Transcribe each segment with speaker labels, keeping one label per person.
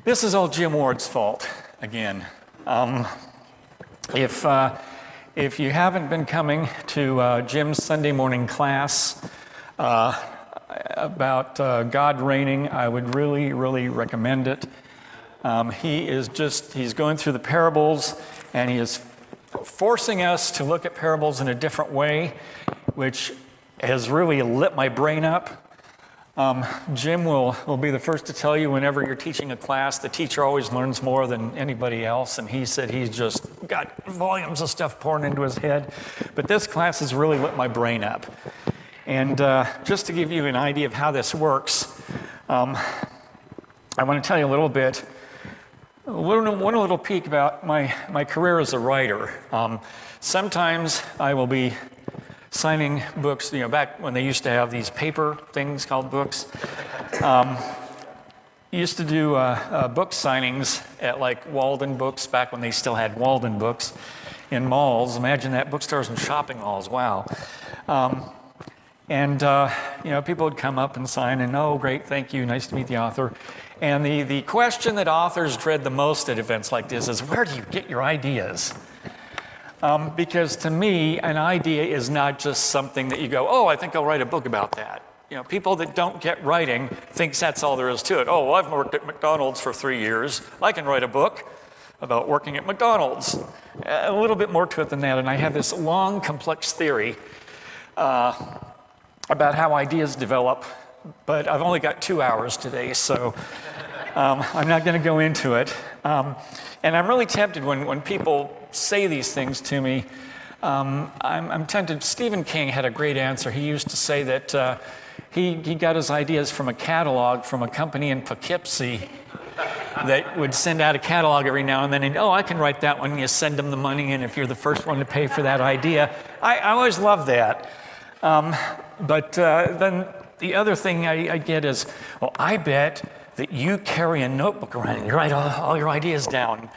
Speaker 1: This is all Jim Ward's fault again. If you haven't been coming to Jim's Sunday morning class about God reigning, I would really, really recommend it. He's going through the parables, and he is forcing us to look at parables in a different way, which has really lit my brain up. Jim will be the first to tell you whenever you're teaching a class, the teacher always learns more than anybody else, and he said he's just got volumes of stuff pouring into his head. But this class has really lit my brain up. And just to give you an idea of how this works, I want to tell you a little bit, one little peek about my career as a writer. Sometimes I will be signing books, back when they used to have these paper things called books. Used to do book signings at like Walden Books, back when they still had Walden Books, in malls. Imagine that, bookstores and shopping malls, wow. People would come up and sign, and oh, great, thank you, nice to meet the author. And the question that authors dread the most at events like this is, where do you get your ideas? Because to me, an idea is not just something that you go, oh, I think I'll write a book about that. People that don't get writing thinks that's all there is to it. Oh, well, I've worked at McDonald's for 3 years. I can write a book about working at McDonald's. A little bit more to it than that, and I have this long, complex theory about how ideas develop, but I've only got 2 hours today, so I'm not going to go into it. And I'm really tempted when people say these things to me. I'm tempted. Stephen King had a great answer. He used to say that he got his ideas from a catalog from a company in Poughkeepsie that would send out a catalog every now and then. And, I can write that one. And you send them the money, and if you're the first one to pay for that idea. I always love that. But then the other thing I get is, well, I bet that you carry a notebook around and you write all your ideas down.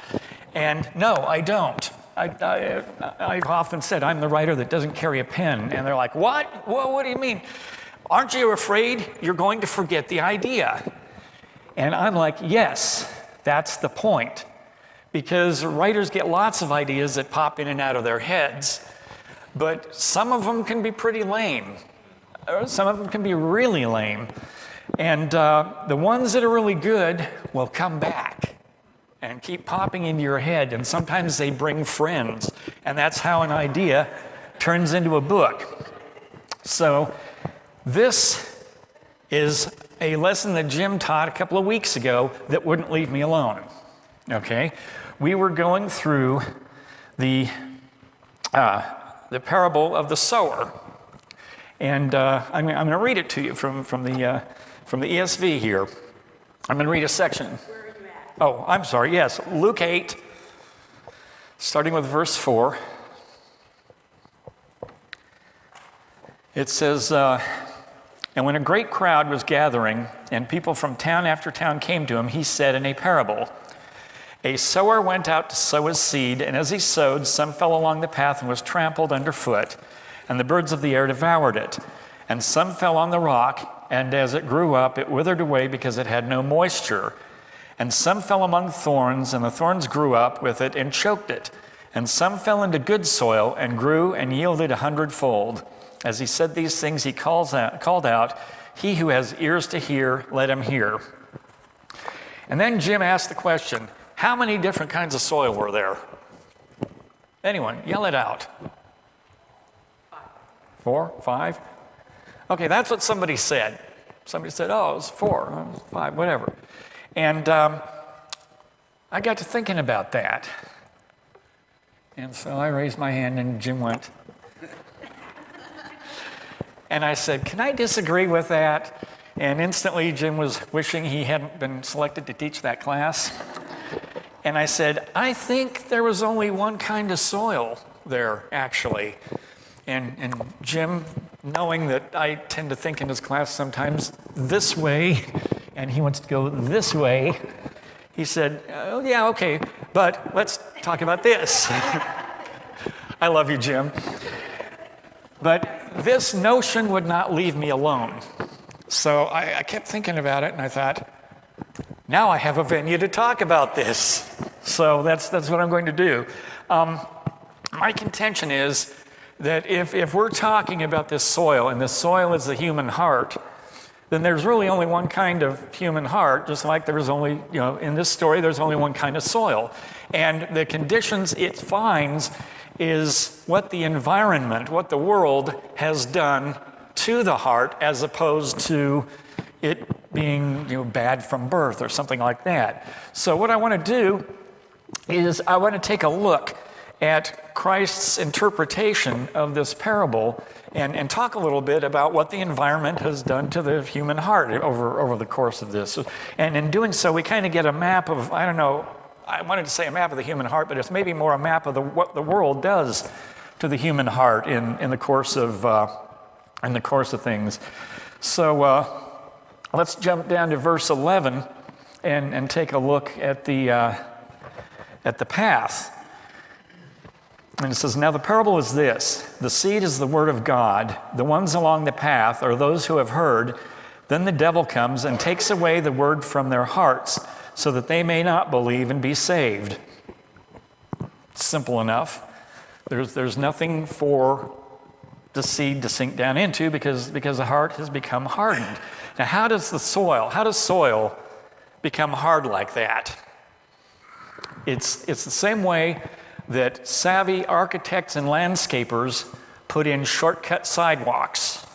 Speaker 1: And no, I don't. I've often said I'm the writer that doesn't carry a pen. And they're like, what? Well, what do you mean? Aren't you afraid you're going to forget the idea? And I'm like, yes, that's the point. Because writers get lots of ideas that pop in and out of their heads. But some of them can be pretty lame. Some of them can be really lame. And the ones that are really good will come back and keep popping into your head. And sometimes they bring friends. And that's how an idea turns into a book. So this is a lesson that Jim taught a couple of weeks ago that wouldn't leave me alone. Okay? We were going through the parable of the sower. And I'm going to read it to you from the ESV here. I'm going to read a section.
Speaker 2: Where are you at?
Speaker 1: Oh, I'm sorry. Yes, Luke 8, starting with verse 4. It says, and when a great crowd was gathering, and people from town after town came to him, he said in a parable, a sower went out to sow his seed, and as he sowed, some fell along the path and was trampled underfoot, and the birds of the air devoured it. And some fell on the rock, and as it grew up, it withered away because it had no moisture. And some fell among thorns, and the thorns grew up with it and choked it. And some fell into good soil and grew and yielded 100-fold. As he said these things, he called out, he who has ears to hear, let him hear. And then Jim asked the question, how many different kinds of soil were there? Anyone, yell it out. 4, 5? Okay, that's what somebody said. Somebody said, oh, it was 4, it was 5, whatever. And I got to thinking about that. And so I raised my hand and Jim went. And I said, can I disagree with that? And instantly Jim was wishing he hadn't been selected to teach that class. And I said, I think there was only one kind of soil there, actually. And Jim, knowing that I tend to think in his class sometimes this way, and he wants to go this way, he said, oh, yeah, okay, but let's talk about this. I love you, Jim. But this notion would not leave me alone. So I kept thinking about it, and I thought, now I have a venue to talk about this. So that's what I'm going to do. My contention is that if we're talking about this soil, and this soil is the human heart, then there's really only one kind of human heart, just like there's only, in this story, there's only one kind of soil. And the conditions it finds is what the environment, what the world has done to the heart, as opposed to it being bad from birth or something like that. So what I want to do is I want to take a look at Christ's interpretation of this parable and talk a little bit about what the environment has done to the human heart over the course of this. And in doing so, we kind of get a map of, I wanted to say a map of the human heart, but it's maybe more a map of what the world does to the human heart in the course of things. So let's jump down to verse 11 and take a look at the path. And it says, "Now the parable is this: the seed is the word of God. The ones along the path are those who have heard. Then the devil comes and takes away the word from their hearts, so that they may not believe and be saved." Simple enough. There's nothing for the seed to sink down into because the heart has become hardened. Now, how does soil become hard like that? It's the same way that savvy architects and landscapers put in shortcut sidewalks.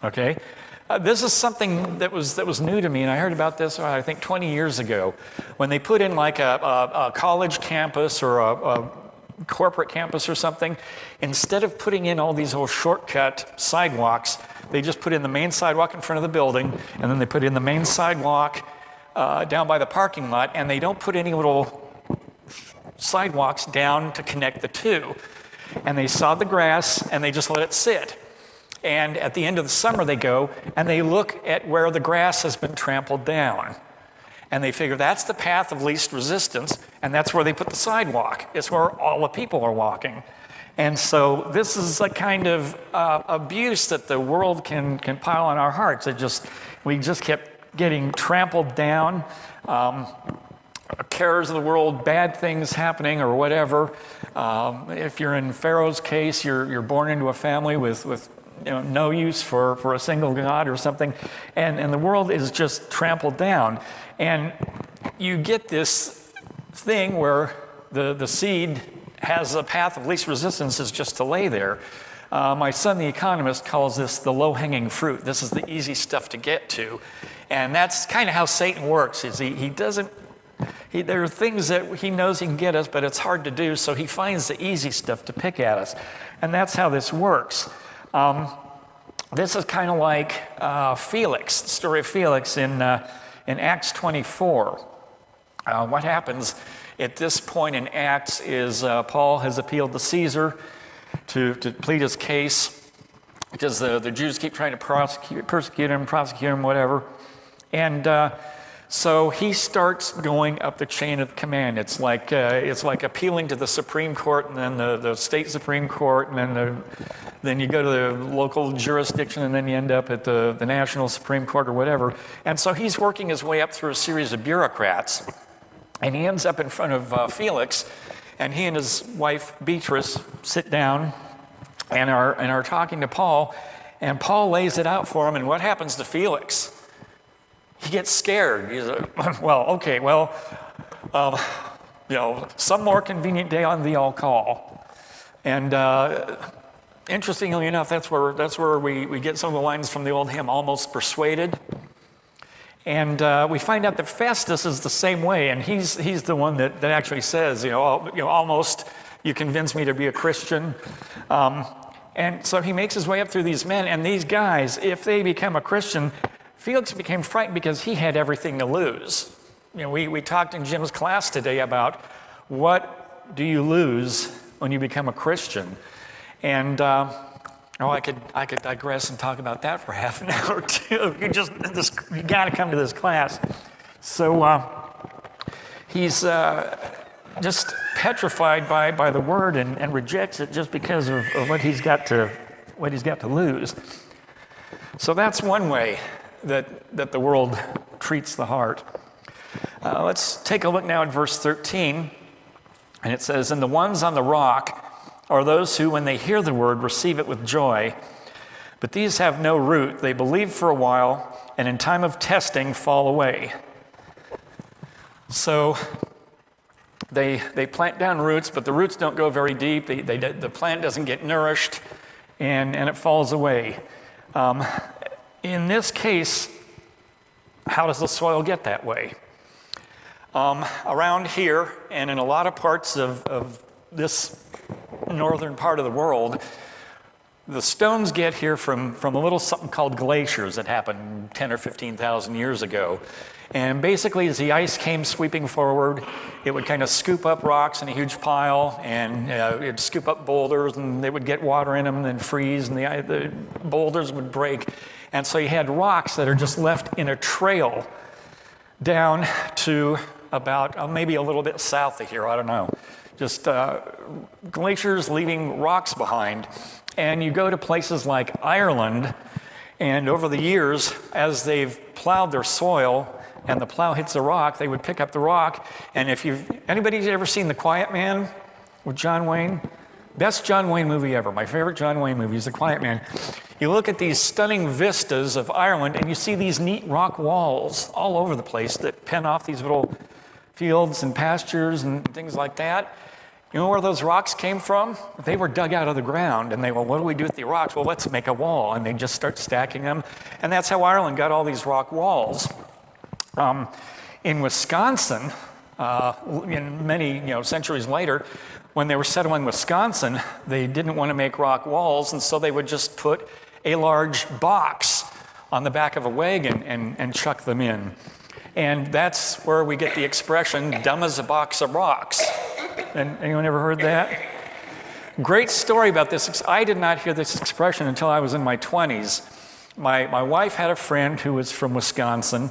Speaker 1: Okay? This is something that was new to me, and I heard about this, I think, 20 years ago, when they put in like a college campus or a corporate campus or something. Instead of putting in all these little shortcut sidewalks, they just put in the main sidewalk in front of the building, and then they put in the main sidewalk down by the parking lot, and they don't put any little sidewalks down to connect the two. And they sod the grass, and they just let it sit. And at the end of the summer, they go and they look at where the grass has been trampled down. And they figure that's the path of least resistance, and that's where they put the sidewalk. It's where all the people are walking. And so this is a kind of abuse that the world can pile on our hearts. We just kept getting trampled down. Cares of the world, bad things happening or whatever. If you're in Pharaoh's case, you're born into a family with no use for a single God or something, and the world is just trampled down. And you get this thing where the seed has a path of least resistance is just to lay there. My son, the economist, calls this the low-hanging fruit. This is the easy stuff to get to. And that's kind of how Satan works, is there are things that he knows he can get us, but it's hard to do, so he finds the easy stuff to pick at us. And that's how this works. This is kind of like Felix, the story of Felix in Acts 24. What happens at this point in Acts is Paul has appealed to Caesar to plead his case because the Jews keep trying to persecute him, whatever. And so he starts going up the chain of command. It's like appealing to the Supreme Court, and then the state Supreme Court, and then you go to the local jurisdiction, and then you end up at the national Supreme Court or whatever. And so he's working his way up through a series of bureaucrats, and he ends up in front of Felix, and he and his wife Beatrice sit down and are talking to Paul, and Paul lays it out for him. And what happens to Felix? He gets scared. He's like, some more convenient day on thee I'll call. And interestingly enough, that's where we get some of the lines from the old hymn, Almost Persuaded. And we find out that Festus is the same way, and he's the one that actually says, almost you convinced me to be a Christian. And so he makes his way up through these men, and these guys, if they become a Christian, Felix became frightened because he had everything to lose. We talked in Jim's class today about what do you lose when you become a Christian, and I could digress and talk about that for half an hour or two. You got to come to this class. So he's just petrified by the word and rejects it just because of what he's got to lose. So that's one way that the world treats the heart. Let's take a look now at verse 13. And it says, "And the ones on the rock are those who, when they hear the word, receive it with joy. But these have no root. They believe for a while, and in time of testing fall away." So they plant down roots, but the roots don't go very deep. The plant doesn't get nourished, and it falls away. In this case, how does the soil get that way? Around here, and in a lot of parts of this northern part of the world, the stones get here from a little something called glaciers that happened 10 or 15,000 years ago. And basically, as the ice came sweeping forward, it would kind of scoop up rocks in a huge pile, and it'd scoop up boulders, and they would get water in them and then freeze, and the boulders would break. And so you had rocks that are just left in a trail down to about maybe a little bit south of here, I don't know. Just glaciers leaving rocks behind. And you go to places like Ireland, and over the years, as they've plowed their soil and the plow hits a rock, they would pick up the rock. And if anybody's ever seen The Quiet Man with John Wayne? Best John Wayne movie ever. My favorite John Wayne movie is The Quiet Man. You look at these stunning vistas of Ireland, and you see these neat rock walls all over the place that pen off these little fields and pastures and things like that. You know where those rocks came from? They were dug out of the ground, and what do we do with the rocks? Well, let's make a wall, and they just start stacking them. And that's how Ireland got all these rock walls. In Wisconsin, in many centuries later, when they were settling Wisconsin, they didn't want to make rock walls, and so they would just put a large box on the back of a wagon and chuck them in. And that's where we get the expression, "dumb as a box of rocks." And anyone ever heard that? Great story about this. I did not hear this expression until I was in my 20s. My wife had a friend who was from Wisconsin,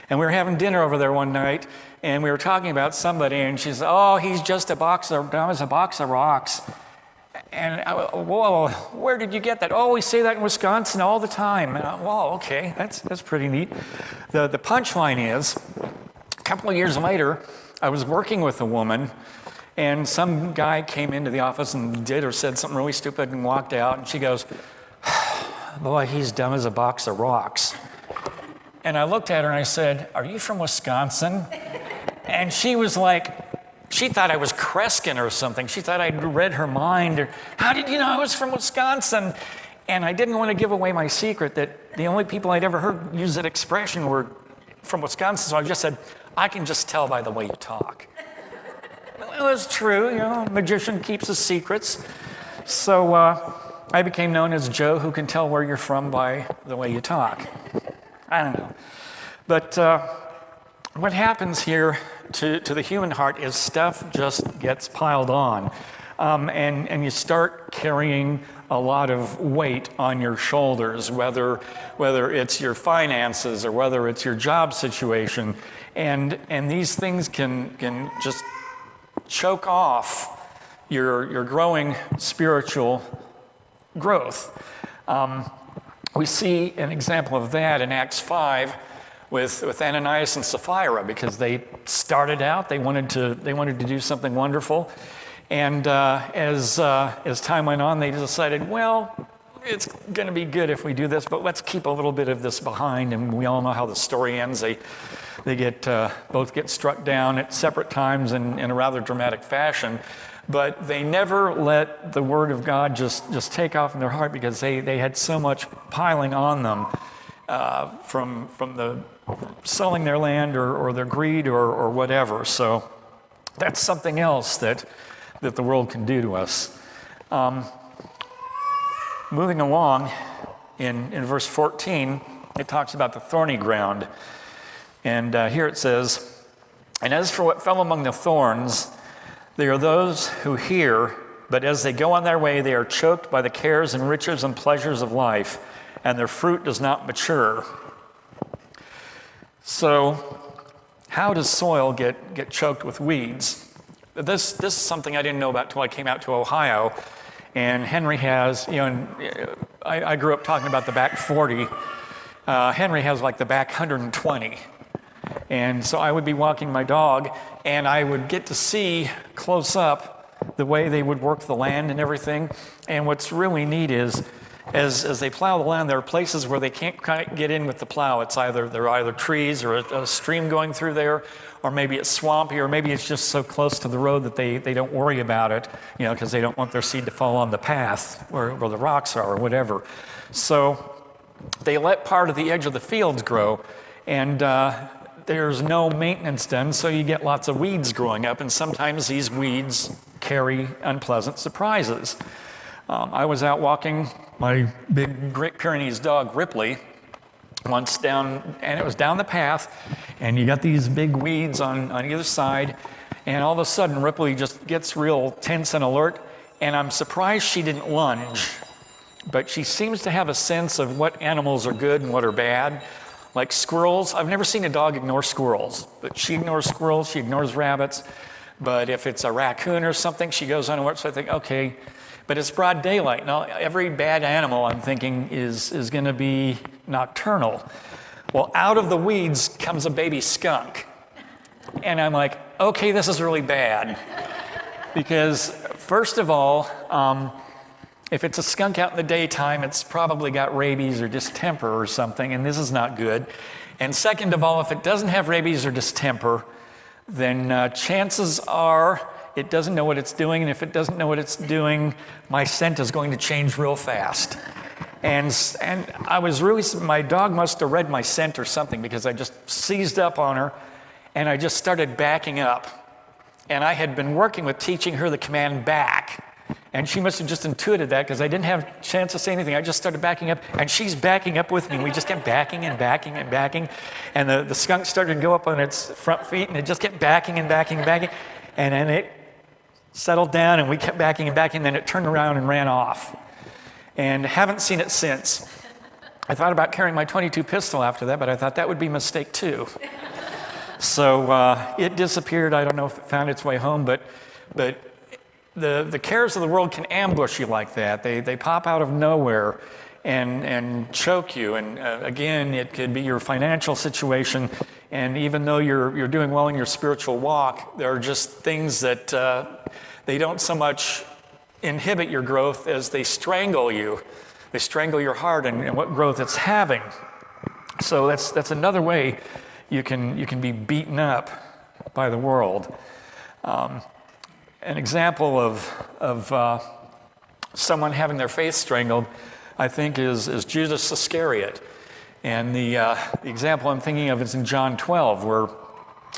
Speaker 1: and we were having dinner over there one night, and we were talking about somebody, and she said, "Oh, he's just dumb as a box of rocks." And whoa, where did you get that? "Oh, we say that in Wisconsin all the time." And whoa, okay, that's pretty neat. The punchline is, a couple of years later, I was working with a woman, and some guy came into the office and did or said something really stupid and walked out, and she goes, "Boy, he's dumb as a box of rocks." And I looked at her and I said, "Are you from Wisconsin?" And she was like, she thought I was Kreskin or something. She thought I'd read her mind. Or, "How did you know I was from Wisconsin?" And I didn't want to give away my secret that the only people I'd ever heard use that expression were from Wisconsin. So I just said, "I can just tell by the way you talk." Well, it's true, magician keeps his secrets. So I became known as Joe, who can tell where you're from by the way you talk. I don't know. But what happens here to the human heart is stuff just gets piled on. And you start carrying a lot of weight on your shoulders, whether it's your finances or whether it's your job situation. And these things can just choke off your growing spiritual growth. We see an example of that in Acts 5 with Ananias and Sapphira, because they started out, they wanted to do something wonderful, and as time went on, they decided, well, it's going to be good if we do this, but let's keep a little bit of this behind. And we all know how the story ends. They both get struck down at separate times in a rather dramatic fashion. But they never let the word of God just take off in their heart, because they had so much piling on them from the selling their land or their greed or whatever. So that's something else that the world can do to us. Moving along, in verse 14, it talks about the thorny ground. And here it says, "And as for what fell among the thorns, they are those who hear, but as they go on their way, they are choked by the cares and riches and pleasures of life, and their fruit does not mature." So, how does soil get choked with weeds? This is something I didn't know about until I came out to Ohio. And Henry has, I grew up talking about the back 40. Henry has like the back 120. And so I would be walking my dog, and I would get to see close up the way they would work the land and everything. And what's really neat is, as they plow the land, there are places where they can't quite get in with the plow. There are either trees or a stream going through there, or maybe it's swampy, or maybe it's just so close to the road that they don't worry about it, because they don't want their seed to fall on the path where the rocks are or whatever. So they let part of the edge of the fields grow, and there's no maintenance done, so you get lots of weeds growing up, and sometimes these weeds carry unpleasant surprises. I was out walking my big Great Pyrenees dog, Ripley, once down, and it was down the path, and you got these big weeds on either side, and all of a sudden Ripley just gets real tense and alert, and I'm surprised she didn't lunge, but she seems to have a sense of what animals are good and what are bad. Like squirrels, I've never seen a dog ignore squirrels, but she ignores squirrels, she ignores rabbits. But if it's a raccoon or something, she goes on alert, so I think, okay. But it's broad daylight. Now, every bad animal, I'm thinking, is going to be nocturnal. Well, out of the weeds comes a baby skunk. And I'm like, okay, this is really bad. Because, first of all, if it's a skunk out in the daytime, it's probably got rabies or distemper or something, and this is not good. And second of all, if it doesn't have rabies or distemper, then chances are it doesn't know what it's doing, and if it doesn't know what it's doing, my scent is going to change real fast. And I was really, my dog must have read my scent or something, because I just seized up on her, and I just started backing up. And I had been working with teaching her the command back. And she must have just intuited that, because I didn't have a chance to say anything. I just started backing up, and she's backing up with me. We just kept backing and backing and backing. And the skunk started to go up on its front feet, and it just kept backing and backing and backing. And then it settled down, and we kept backing and backing, and then it turned around and ran off. And haven't seen it since. I thought about carrying my .22 pistol after that, but I thought that would be a mistake too. So it disappeared. I don't know if it found its way home, but the cares of the world can ambush you like that. They pop out of nowhere and choke you. And again, it could be your financial situation. And even though you're doing well in your spiritual walk, there are just things that they don't so much inhibit your growth as they strangle you. They strangle your heart and what growth it's having. So that's another way you can be beaten up by the world. An example of someone having their faith strangled, I think, is Judas Iscariot. And the example I'm thinking of is in John 12, where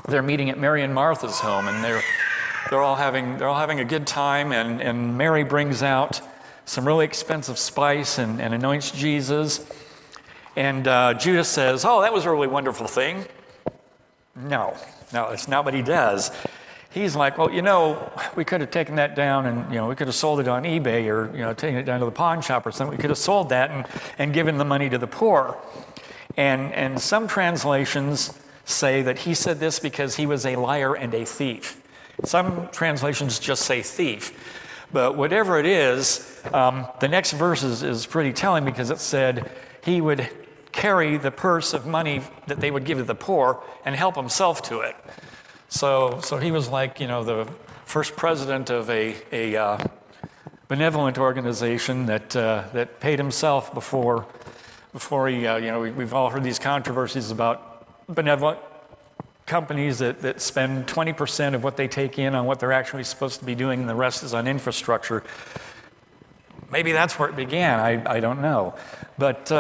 Speaker 1: they're meeting at Mary and Martha's home, and they're all having a good time, and Mary brings out some really expensive spice and anoints Jesus. And Judas says, "Oh, that was a really wonderful thing." No, it's not what he does. He's like, "Well, we could have taken that down, and we could have sold it on eBay, or taken it down to the pawn shop or something. We could have sold that and given the money to the poor." And some translations say that he said this because he was a liar and a thief. Some translations just say thief. But whatever it is, the next verse is pretty telling, because it said he would carry the purse of money that they would give to the poor and help himself to it. So he was like, the first president of a benevolent organization that paid himself before he, we've all heard these controversies about benevolent companies that spend 20% of what they take in on what they're actually supposed to be doing, and the rest is on infrastructure. Maybe that's where it began, I don't know. But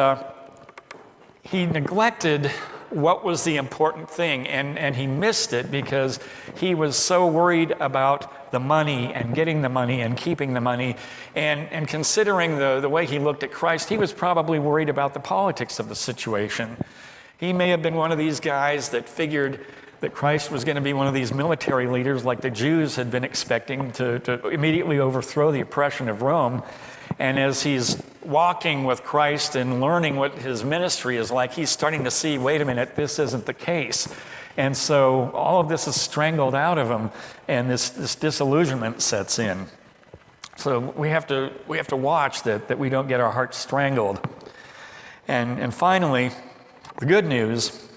Speaker 1: he neglected what was the important thing, and he missed it because he was so worried about the money and getting the money and keeping the money, and considering the way he looked at Christ, he was probably worried about the politics of the situation. He may have been one of these guys that figured that Christ was going to be one of these military leaders like the Jews had been expecting to immediately overthrow the oppression of Rome. And as he's walking with Christ and learning what his ministry is like, he's starting to see, wait a minute, this isn't the case. And so all of this is strangled out of him, and this disillusionment sets in. So we have to watch that we don't get our hearts strangled. And finally, the good news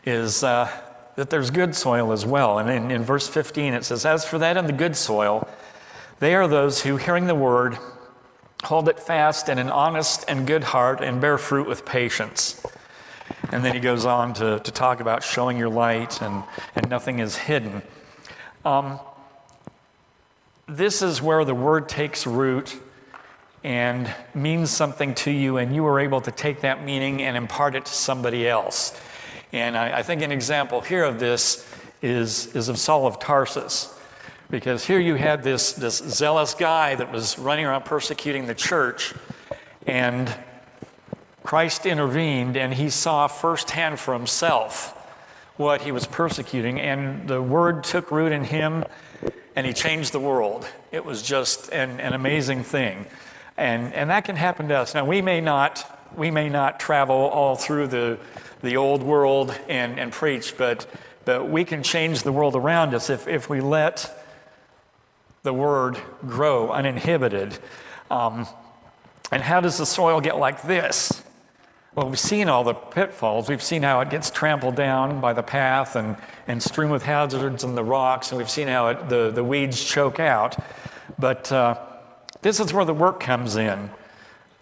Speaker 1: is that there's good soil as well. And in verse 15 it says, "As for that in the good soil, they are those who, hearing the word, hold it fast in an honest and good heart and bear fruit with patience." And then he goes on to talk about showing your light and nothing is hidden. This is where the word takes root and means something to you, and you are able to take that meaning and impart it to somebody else. And I think an example here of this is of Saul of Tarsus, because here you had this zealous guy that was running around persecuting the church, and Christ intervened, and he saw firsthand for himself what he was persecuting, and the word took root in him, and he changed the world. It was just an amazing thing. And that can happen to us. Now, we may not travel all through the old world and preach, but we can change the world around us if we let the word grow uninhibited. And how does the soil get like this? Well, we've seen all the pitfalls. We've seen how it gets trampled down by the path and strewn with hazards and the rocks, and we've seen how the weeds choke out. But this is where the work comes in,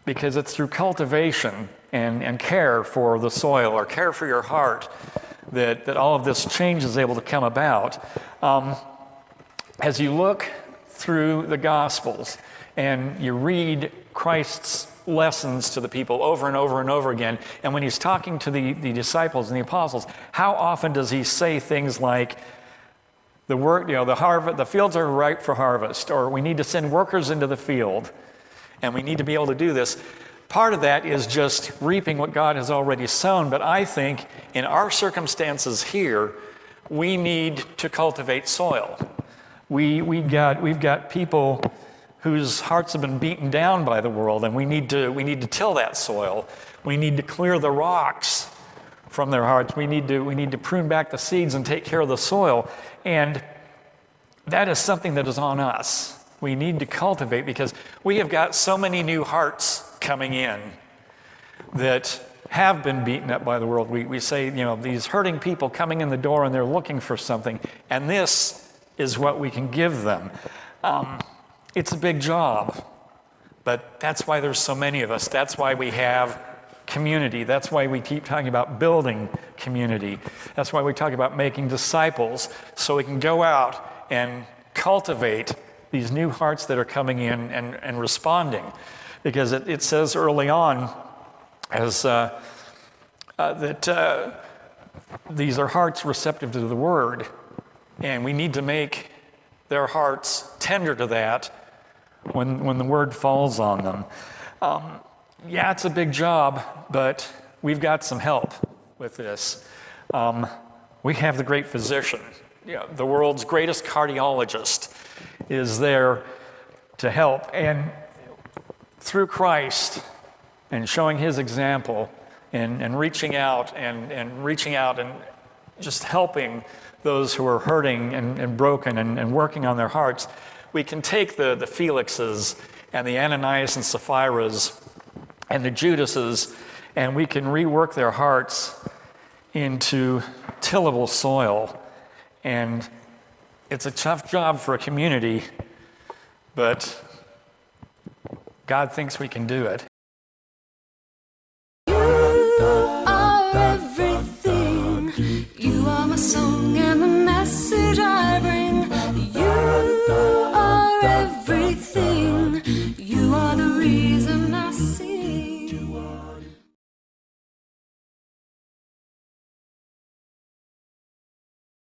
Speaker 1: because it's through cultivation and care for the soil or care for your heart that all of this change is able to come about. As you look through the Gospels and you read Christ's lessons to the people over and over and over again, and when he's talking to the disciples and the apostles, how often does he say things like, the fields are ripe for harvest, or we need to send workers into the field, and we need to be able to do this. Part of that is just reaping what God has already sown, but I think in our circumstances here, we need to cultivate soil. We've got people whose hearts have been beaten down by the world, and we need to till that soil. We need to clear the rocks from their hearts. We need to prune back the seeds and take care of the soil. And that is something that is on us. We need to cultivate, because we have got so many new hearts coming in that have been beaten up by the world. We say, these hurting people coming in the door and they're looking for something, and this is what we can give them. It's a big job, but that's why there's so many of us. That's why we have community. That's why we keep talking about building community. That's why we talk about making disciples, so we can go out and cultivate these new hearts that are coming in and responding. Because it says early on that these are hearts receptive to the word, and we need to make their hearts tender to that when the word falls on them. Yeah, it's a big job, but we've got some help with this. We have the great physician. The world's greatest cardiologist is there to help. And through Christ and showing his example and reaching out and just helping those who are hurting and broken and working on their hearts, we can take the Felixes and the Ananias and Sapphira's and the Judases, and we can rework their hearts into tillable soil. And it's a tough job for a community, but God thinks we can do it,